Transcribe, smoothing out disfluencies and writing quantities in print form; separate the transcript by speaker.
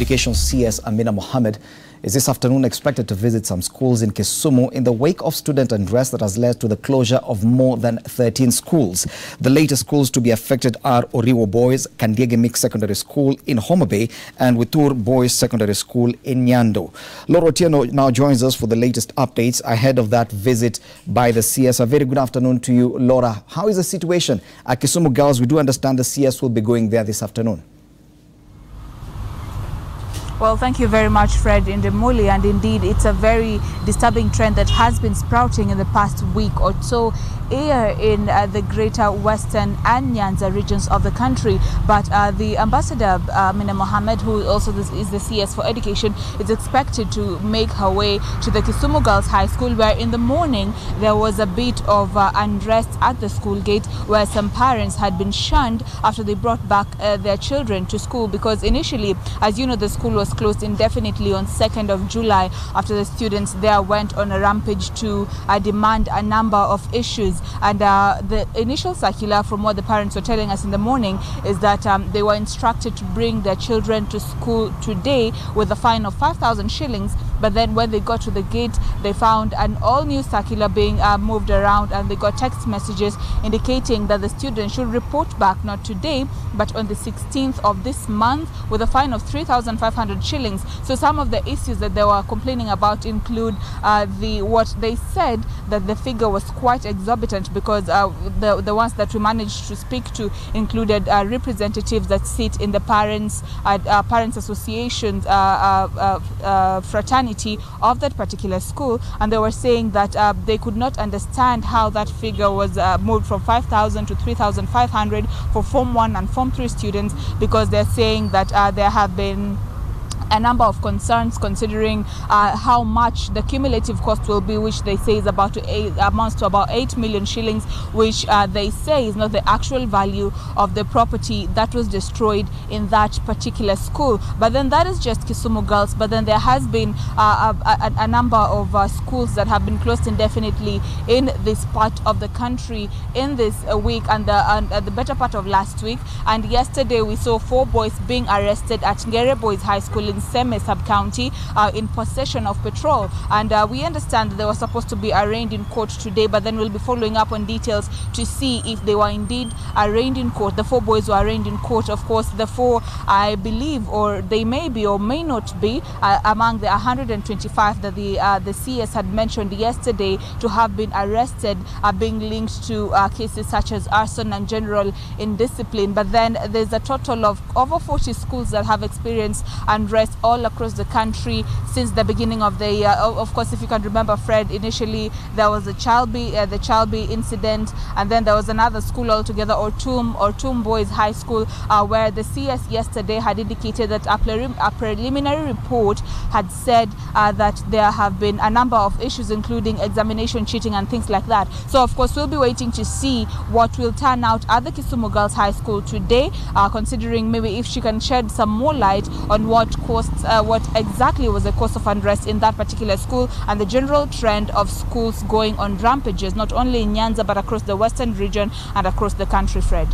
Speaker 1: Education CS Amina is this afternoon expected to visit some schools in Kisumu in the wake of student unrest that has led to the closure of more than 13 schools. The latest schools to be affected are Oriwo Boys, Kandiege Mixed Secondary School in Homa Bay and Witur Boys Secondary School in Nyando. Laura Otieno now joins us for the latest updates ahead of that visit by the CS. A very good afternoon to you, Laura. How is the situation at Kisumu Girls? We do understand the CS will be going there this afternoon.
Speaker 2: Well, thank you very much, Fred Indemuli, and indeed it's a very disturbing trend that has been sprouting in the past week or so here in the greater western and Nyanza regions of the country. But the ambassador, Amina, who also is the CS for Education, is expected to make her way to the Kisumu Girls High School, where in the morning there was a bit of unrest at the school gate, where some parents had been shunned after they brought back their children to school, because initially, as you know, the school was closed indefinitely on 2nd of July after the students there went on a rampage to demand a number of issues. And the initial circular, from what the parents were telling us in the morning, is that they were instructed to bring their children to school today with a fine of 5,000 shillings. But then when they got to the gate, they found an all-new circular being moved around, and they got text messages indicating that the students should report back not today, but on the 16th of this month with a fine of 3,500 shillings. So some of the issues that they were complaining about include what they said that the figure was quite exorbitant, because the ones that we managed to speak to included representatives that sit in the parents associations fraternity of that particular school, and they were saying that they could not understand how that figure was moved from 5,000 to 3,500 for Form 1 and Form 3 students, because they're saying that there have been a number of concerns considering how much the cumulative cost will be, which they say is amounts to about 8 million shillings, which they say is not the actual value of the property that was destroyed in that particular school. But then that is just Kisumu Girls. But then there has been a number of schools that have been closed indefinitely in this part of the country in this week and the better part of last week. And yesterday we saw 4 boys being arrested at Ngere Boys High School in Seme sub-county in possession of petrol, and we understand that they were supposed to be arraigned in court today, but then we'll be following up on details to see if they were indeed arraigned in court. The 4 boys were arraigned in court. Of course, the 4, I believe, or they may be or may not be among the 125 that the CS had mentioned yesterday to have been arrested, being linked to cases such as arson and general indiscipline. But then there's a total of over 40 schools that have experienced unrest all across the country since the beginning of the year. Of course, if you can remember, Fred, initially there was the Chalby incident, and then there was another school altogether, Ortum Boys High School, where the CS yesterday had indicated that a preliminary report had said that there have been a number of issues, including examination cheating and things like that. So of course we'll be waiting to see what will turn out at the Kisumu Girls High School today, considering maybe if she can shed some more light on what exactly was the cause of unrest in that particular school and the general trend of schools going on rampages, not only in Nyanza but across the western region and across the country, Fred.